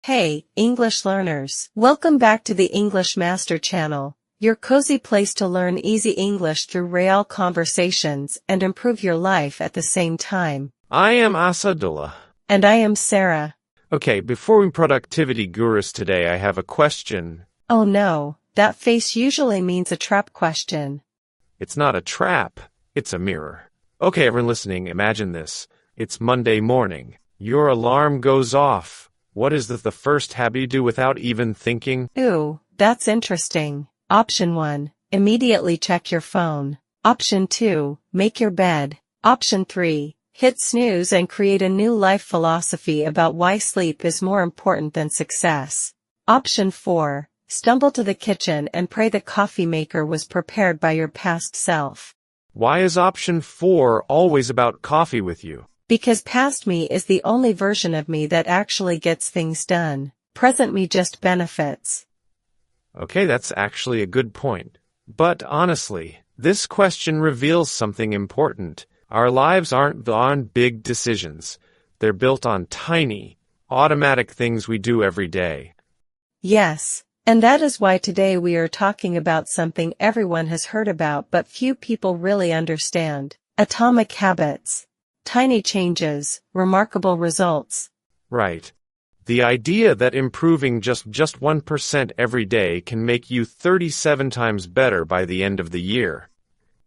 Hey, English learners! Welcome back to the English Master channel, your cozy place to learn easy English through real conversations and improve your life at the same time. I am Asadullah. And I am Sarah. Okay, before we productivity gurus today, I have a question. Oh no, that face usually means a trap question. It's not a trap, it's a mirror. Okay, everyone listening, imagine this. It's Monday morning. Your alarm goes off. What is the first habit you do without even thinking? Ooh, that's interesting. Option 1. Immediately check your phone. Option 2. Make your bed. Option 3. Hit snooze and create a new life philosophy about why sleep is more important than success. Option 4. Stumble to the kitchen and pray the coffee maker was prepared by your past self. Why is option 4 always about coffee with you? Because past me is the only version of me that actually gets things done. Present me just benefits. Okay, that's actually a good point. But honestly, this question reveals something important. Our lives aren't on big decisions. They're built on tiny, automatic things we do every day. Yes, and that is why today we are talking about something everyone has heard about but few people really understand. Atomic habits. Tiny changes, remarkable results. Right. The idea that improving just 1% every day can make you 37 times better by the end of the year.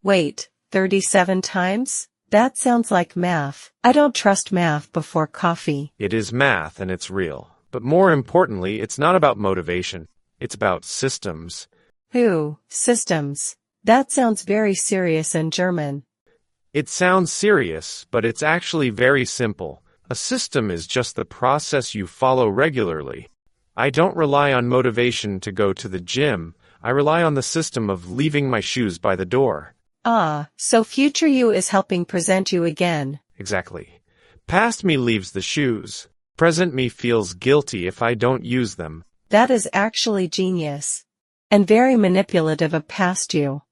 Wait, 37 times? That sounds like math. I don't trust math before coffee. It is math and it's real. But more importantly, it's not about motivation. It's about systems. Ooh, systems. That sounds very serious in German. It sounds serious, but it's actually very simple. A system is just the process you follow regularly. I don't rely on motivation to go to the gym. I rely on the system of leaving my shoes by the door. Ah, so future you is helping present you again. Exactly. Past me leaves the shoes. Present me feels guilty if I don't use them. That is actually genius. And very manipulative of past you.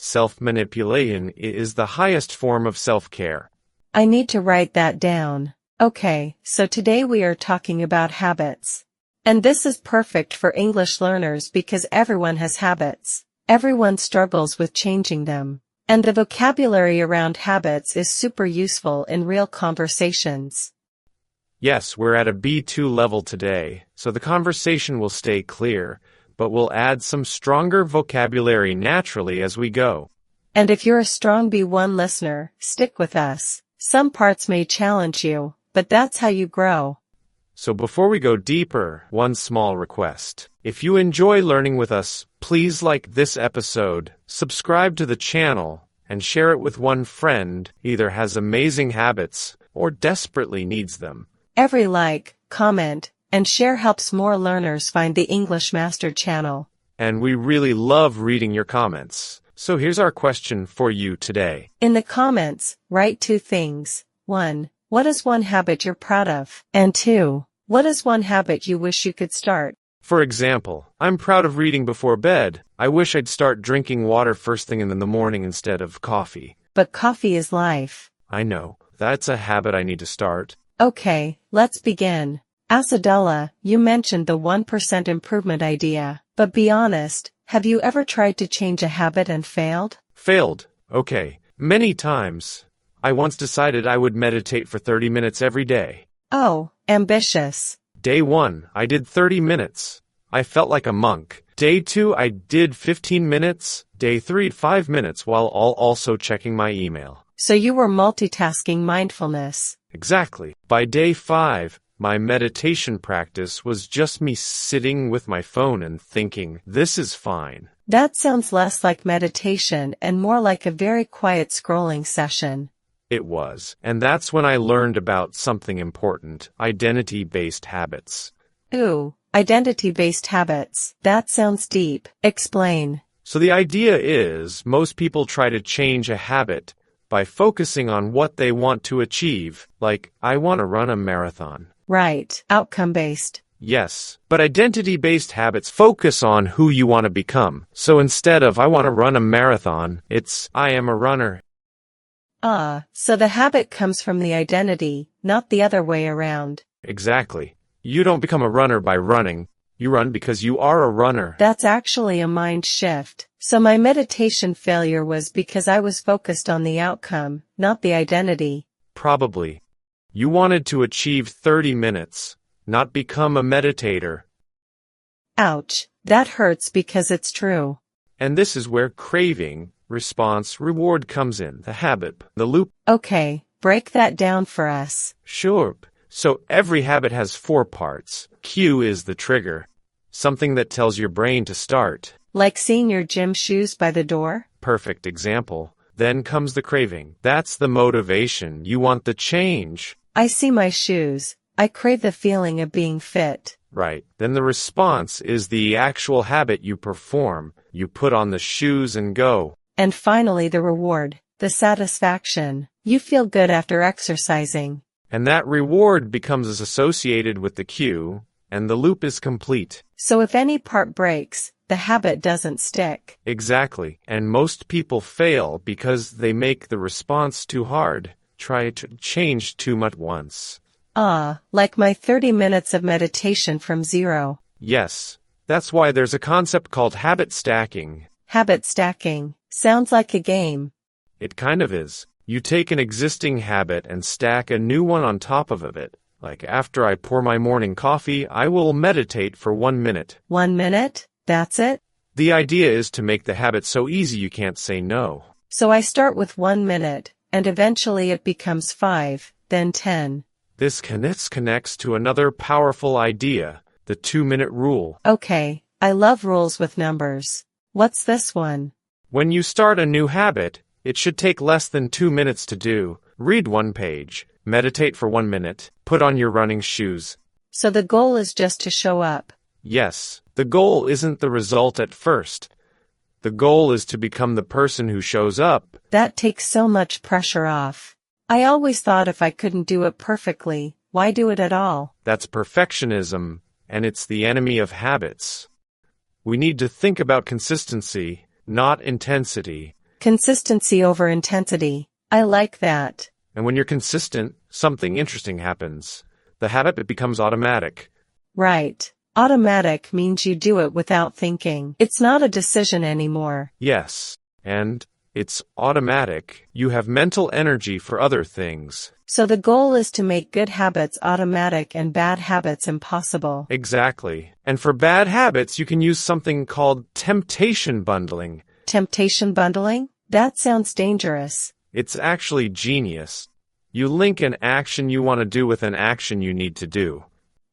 Self-manipulation is the highest form of self-care. I need to write that down. Okay, so today we are talking about habits. And this is perfect for English learners because everyone has habits. Everyone struggles with changing them. And the vocabulary around habits is super useful in real conversations. Yes, we're at a B2 level today, so the conversation will stay clear, but we'll add some stronger vocabulary naturally as we go. And if you're a strong B1 listener, stick with us. Some parts may challenge you, but that's how you grow. So before we go deeper, one small request. If you enjoy learning with us, please like this episode, subscribe to the channel, and share it with one friend, either has amazing habits or desperately needs them. Every like, comment, and share helps more learners find the English Master channel. And we really love reading your comments. So here's our question for you today. In the comments, write 2 things. 1. What is one habit you're proud of? And 2. What is one habit you wish you could start? For example, I'm proud of reading before bed. I wish I'd start drinking water first thing in the morning instead of coffee. But coffee is life. I know. That's a habit I need to start. Okay, let's begin. Asadullah, you mentioned the 1% improvement idea, but be honest, have you ever tried to change a habit and failed? Failed. Okay. Many times. I once decided I would meditate for 30 minutes every day. Oh, ambitious. Day 1, I did 30 minutes. I felt like a monk. Day 2, I did 15 minutes. Day 3, 5 minutes while also checking my email. So you were multitasking mindfulness. Exactly. By day 5, my meditation practice was just me sitting with my phone and thinking, this is fine. That sounds less like meditation and more like a very quiet scrolling session. It was. And that's when I learned about something important, identity-based habits. Ooh, identity-based habits. That sounds deep. Explain. So the idea is, most people try to change a habit by focusing on what they want to achieve, like, I want to run a marathon. Right, outcome-based. Yes, but identity-based habits focus on who you want to become. So instead of I want to run a marathon, it's I am a runner. Ah, so the habit comes from the identity, not the other way around. Exactly. You don't become a runner by running. You run because you are a runner. That's actually a mind shift. So my meditation failure was because I was focused on the outcome, not the identity. Probably. You wanted to achieve 30 minutes, not become a meditator. Ouch, that hurts because it's true. And this is where craving, response, reward comes in, the habit, the loop. Okay, break that down for us. Sure. So every habit has 4 parts. Cue is the trigger. Something that tells your brain to start. Like seeing your gym shoes by the door? Perfect example. Then comes the craving. That's the motivation. You want the change. I see my shoes. I crave the feeling of being fit. Right. Then the response is the actual habit you perform. You put on the shoes and go. And finally the reward, the satisfaction. You feel good after exercising. And that reward becomes associated with the cue, and the loop is complete. So if any part breaks, the habit doesn't stick. Exactly. And most people fail because they make the response too hard, try to change too much once. Like my 30 minutes of meditation from zero. Yes. That's why there's a concept called habit stacking. Habit stacking. Sounds like a game. It kind of is. You take an existing habit and stack a new one on top of it. Like after I pour my morning coffee, I will meditate for 1 minute. 1 minute? That's it? The idea is to make the habit so easy you can't say no. So I start with 1 minute, and eventually it becomes 5, then 10. This connects to another powerful idea, the 2-minute rule. Okay, I love rules with numbers. What's this one? When you start a new habit, it should take less than 2 minutes to do. Read 1 page, meditate for 1 minute, put on your running shoes. So the goal is just to show up. Yes, the goal isn't the result at first. The goal is to become the person who shows up. That takes so much pressure off. I always thought if I couldn't do it perfectly, why do it at all? That's perfectionism, and it's the enemy of habits. We need to think about consistency, not intensity. Consistency over intensity. I like that. And when you're consistent, something interesting happens. The habit becomes automatic. Right. Automatic means you do it without thinking. It's not a decision anymore. Yes. And it's automatic. You have mental energy for other things. So the goal is to make good habits automatic and bad habits impossible. Exactly. And for bad habits, you can use something called temptation bundling. Temptation bundling? That sounds dangerous. It's actually genius. You link an action you want to do with an action you need to do.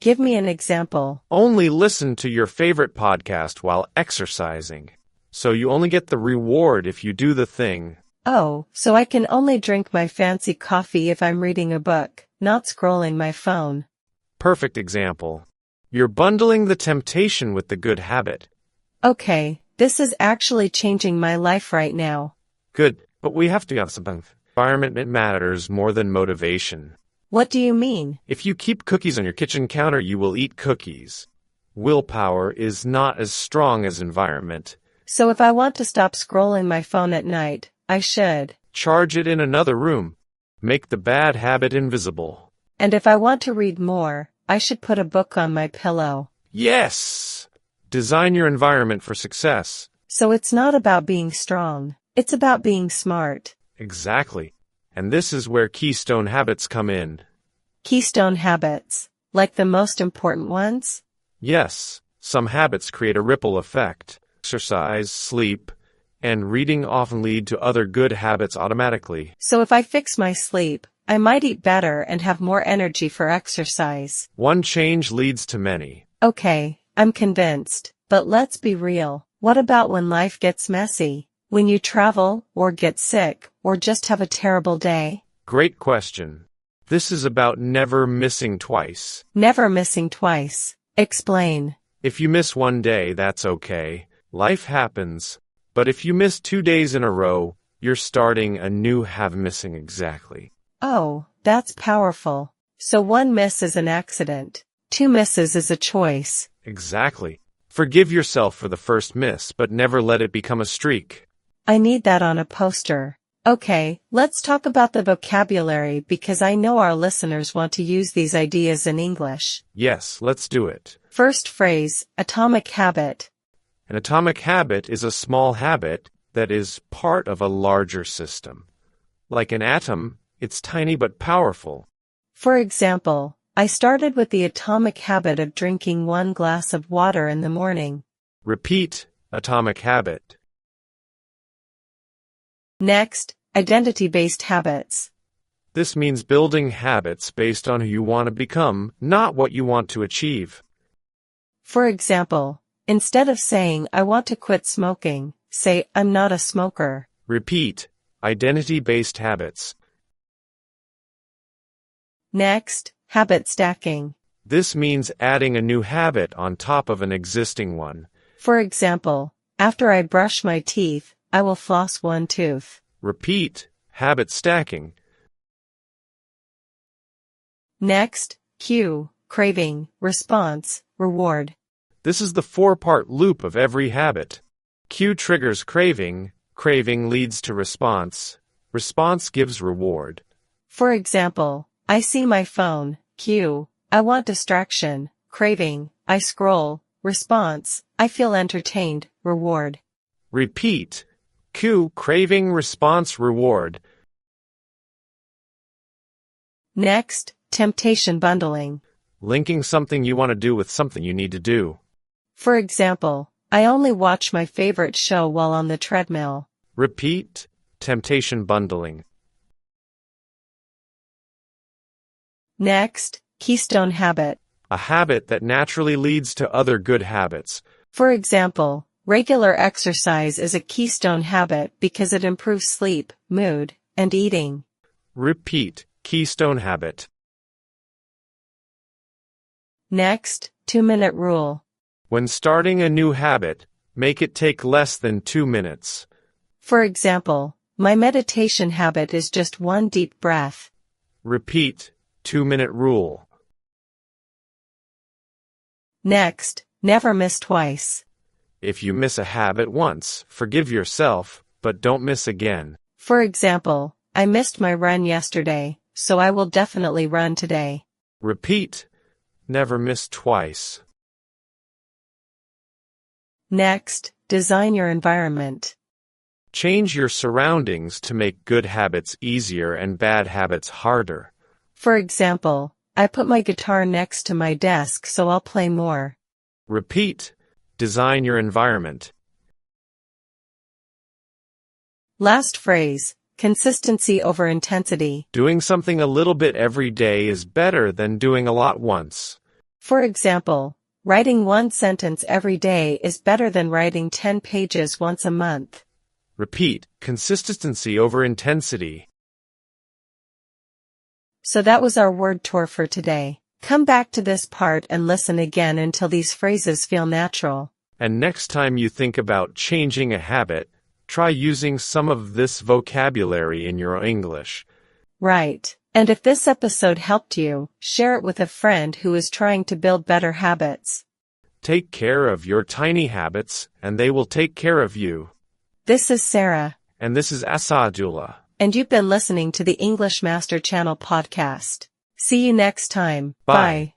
Give me an example. Only listen to your favorite podcast while exercising. So you only get the reward if you do the thing. Oh, so I can only drink my fancy coffee if I'm reading a book, not scrolling my phone. Perfect example. You're bundling the temptation with the good habit. Okay, this is actually changing my life right now. Good, but we have to have something. Environment matters more than motivation. What do you mean? If you keep cookies on your kitchen counter, you will eat cookies. Willpower is not as strong as environment. So if I want to stop scrolling my phone at night, I should. Charge it in another room. Make the bad habit invisible. And if I want to read more, I should put a book on my pillow. Yes! Design your environment for success. So it's not about being strong. It's about being smart. Exactly. And this is where keystone habits come in. Keystone habits. Like the most important ones? Yes. Some habits create a ripple effect. Exercise, sleep, and reading often lead to other good habits automatically. So if I fix my sleep, I might eat better and have more energy for exercise. One change leads to many. Okay, I'm convinced. But let's be real. What about when life gets messy? When you travel, or get sick, or just have a terrible day? Great question. This is about never missing twice. Never missing twice. Explain. If you miss 1 day, that's okay. Life happens. But if you miss 2 days in a row, you're starting a new habit missing exactly. Oh, that's powerful. So 1 miss is an accident. 2 misses is a choice. Exactly. Forgive yourself for the first miss, but never let it become a streak. I need that on a poster. Okay, let's talk about the vocabulary because I know our listeners want to use these ideas in English. Yes, let's do it. First phrase, atomic habit. An atomic habit is a small habit that is part of a larger system. Like an atom, it's tiny but powerful. For example, I started with the atomic habit of drinking 1 glass of water in the morning. Repeat, atomic habit. Next, identity-based habits. This means building habits based on who you want to become, not what you want to achieve. For example, instead of saying I want to quit smoking, say I'm not a smoker. Repeat, identity-based habits. Next, habit stacking. This means adding a new habit on top of an existing one. For example, after I brush my teeth, I will floss 1 tooth. Repeat, habit stacking. Next, cue, craving, response, reward. This is the 4-part loop of every habit. Cue triggers craving, craving leads to response, response gives reward. For example, I see my phone, cue, I want distraction, craving, I scroll, response, I feel entertained, reward. Repeat, cue, craving, response, reward. Next, temptation bundling. Linking something you want to do with something you need to do. For example, I only watch my favorite show while on the treadmill. Repeat, temptation bundling. Next, keystone habit. A habit that naturally leads to other good habits. For example, regular exercise is a keystone habit because it improves sleep, mood, and eating. Repeat, keystone habit. Next, 2-minute rule. When starting a new habit, make it take less than 2 minutes. For example, my meditation habit is just 1 deep breath. Repeat, 2-minute rule. Next, never miss twice. If you miss a habit once, forgive yourself, but don't miss again. For example, I missed my run yesterday, so I will definitely run today. Repeat, never miss twice. Next, design your environment. Change your surroundings to make good habits easier and bad habits harder. For example, I put my guitar next to my desk so I'll play more. Repeat, design your environment. Last phrase, consistency over intensity. Doing something a little bit every day is better than doing a lot once. For example, writing 1 sentence every day is better than writing 10 pages once a month. Repeat, consistency over intensity. So that was our word tour for today. Come back to this part and listen again until these phrases feel natural. And next time you think about changing a habit, try using some of this vocabulary in your English. Right. And if this episode helped you, share it with a friend who is trying to build better habits. Take care of your tiny habits, and they will take care of you. This is Sarah. And this is Asadullah. And you've been listening to the English Master Channel podcast. See you next time. Bye.